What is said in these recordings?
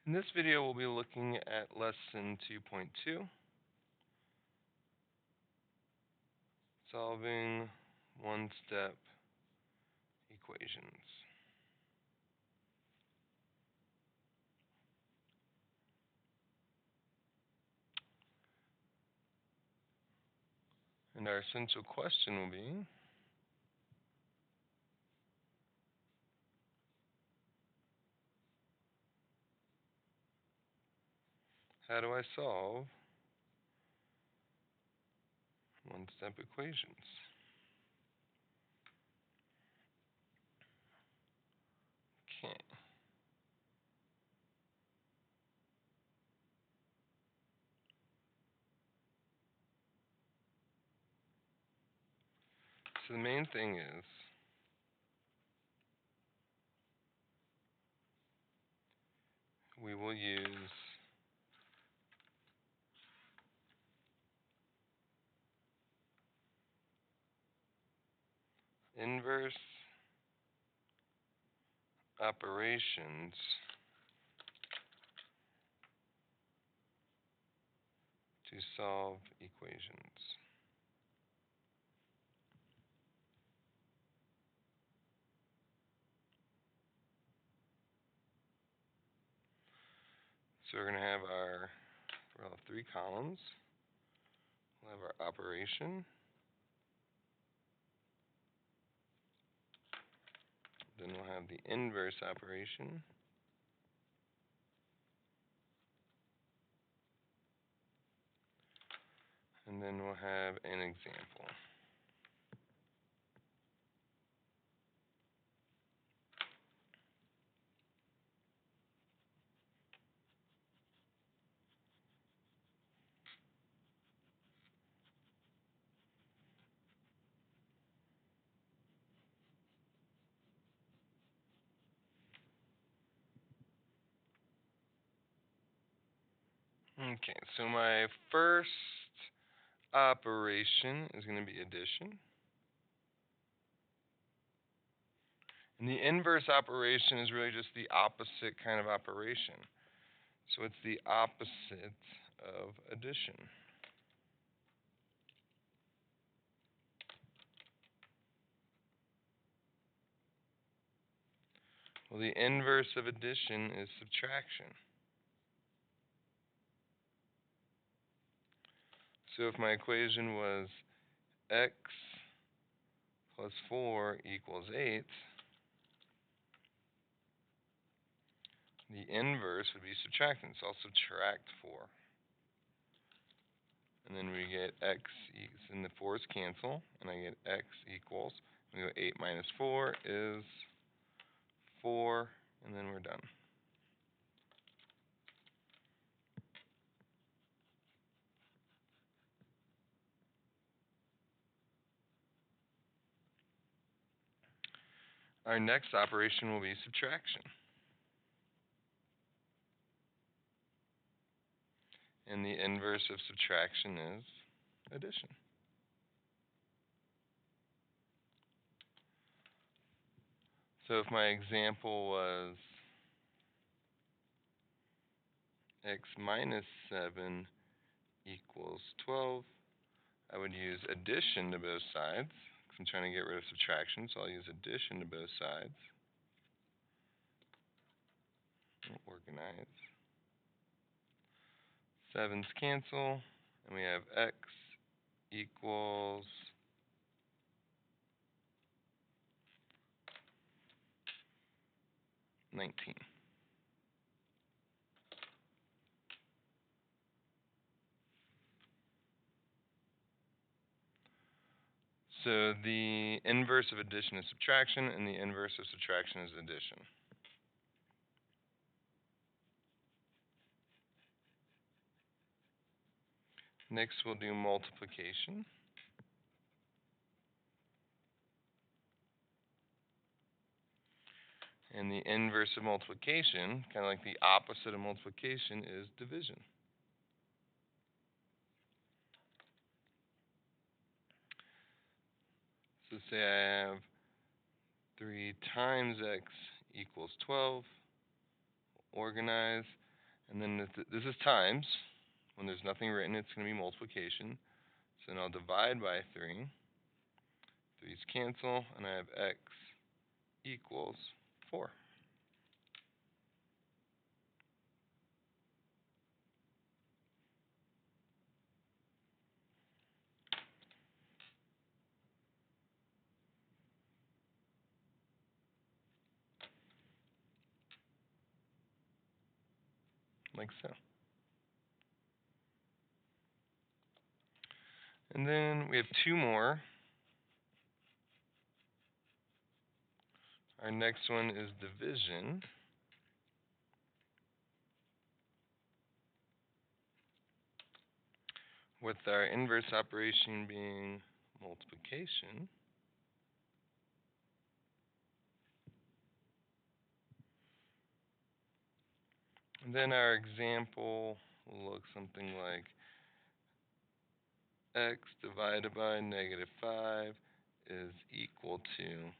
In this video, we'll be looking at lesson 2.2, solving one-step equations. And our essential question will be, how do I solve one-step equations? Okay. So the main thing is, we will use inverse operations to solve equations. So we're going to have we'll have 3 columns. We'll have our operation, then we'll have the inverse operation, and then we'll have an example. Okay, so my first operation is going to be addition. And the inverse operation is really just the opposite kind of operation. So it's the opposite of addition. Well, the inverse of addition is subtraction. So if my equation was x plus 4 equals 8, the inverse would be subtraction. So I'll subtract 4. And then we get x, and the 4's cancel, and I get x equals, we go 8 minus 4 is 4, and then we're done. Our next operation will be subtraction. And the inverse of subtraction is addition. So if my example was x minus 7 equals 12, I would use addition to both sides, because I'm trying to get rid of subtraction, so I'll use addition to both sides. Organize. 7's cancel, and we have x equals 19. So the inverse of addition is subtraction, and the inverse of subtraction is addition. Next, we'll do multiplication. And the inverse of multiplication, kind of like the opposite of multiplication, is division. So say I have 3 times x equals 12. Organize. And then this is times. When there's nothing written, it's going to be multiplication. So then I'll divide by 3. 3's cancel, and I have x equals 4. Like so. And then we have 2 more. Our next one is division. With our inverse operation being multiplication. And then our example will look something like x divided by -5 is equal to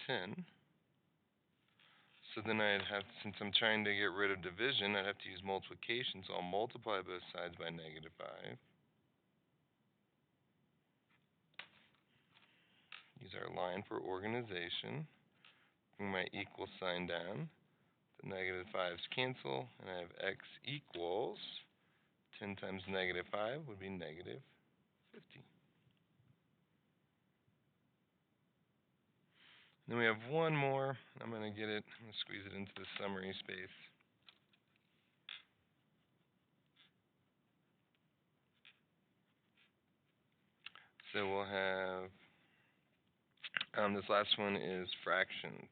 10. So then I'd have, since I'm trying to get rid of division, I'd have to use multiplication. So I'll multiply both sides by -5. Use our line for organization. Bring my equal sign down. The -5's cancel, and I have x equals 10 times -5 would be -50. Then we have one more. I'm going to squeeze it into the summary space. So we'll have, this last one is fractions.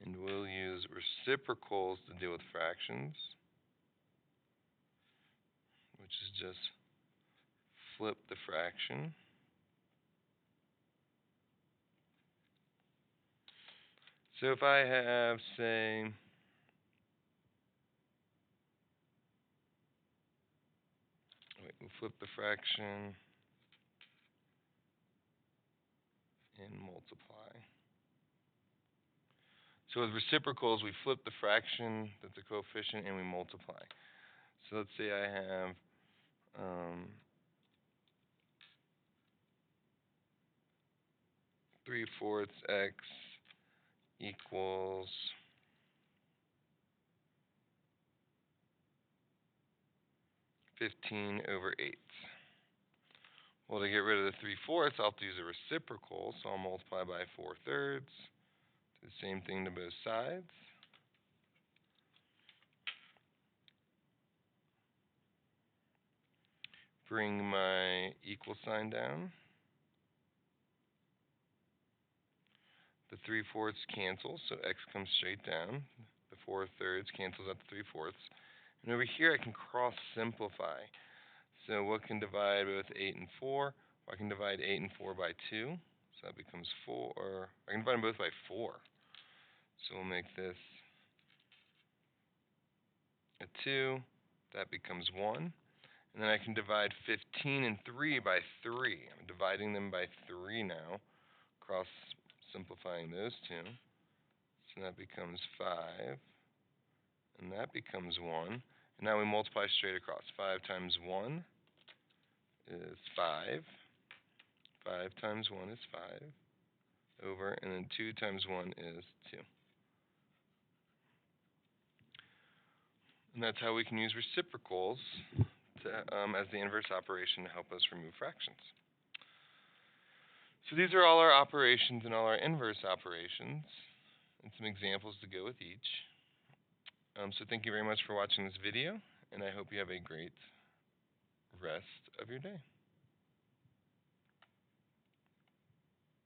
And we'll use reciprocals to deal with fractions, which is just flip the fraction. So if I have, say, we'll flip the fraction and multiply. So with reciprocals, we flip the fraction that's a coefficient and we multiply. So let's say I have 3/4 x equals 15/8. Well, to get rid of the 3/4, I'll have to use a reciprocal, so I'll multiply by 4/3. Do the same thing to both sides. Bring my equal sign down. The 3/4 cancel, so x comes straight down. The 4/3 cancels out the 3/4. And over here, I can cross simplify. So what can divide both 8 and 4? Well, I can divide 8 and 4 by 2. So that becomes 4. Or I can divide them both by 4. So we'll make this a 2. That becomes 1. And then I can divide 15 and 3 by 3. I'm dividing them by 3 now. Cross simplifying those two. So that becomes 5. And that becomes 1. And now we multiply straight across. 5 times 1 is 5. 5 times 1 is 5. Over. And then 2 times 1 is 2. And that's how we can use reciprocals as the inverse operation to help us remove fractions. So these are all our operations and all our inverse operations, and some examples to go with each. So thank you very much for watching this video, and I hope you have a great rest of your day.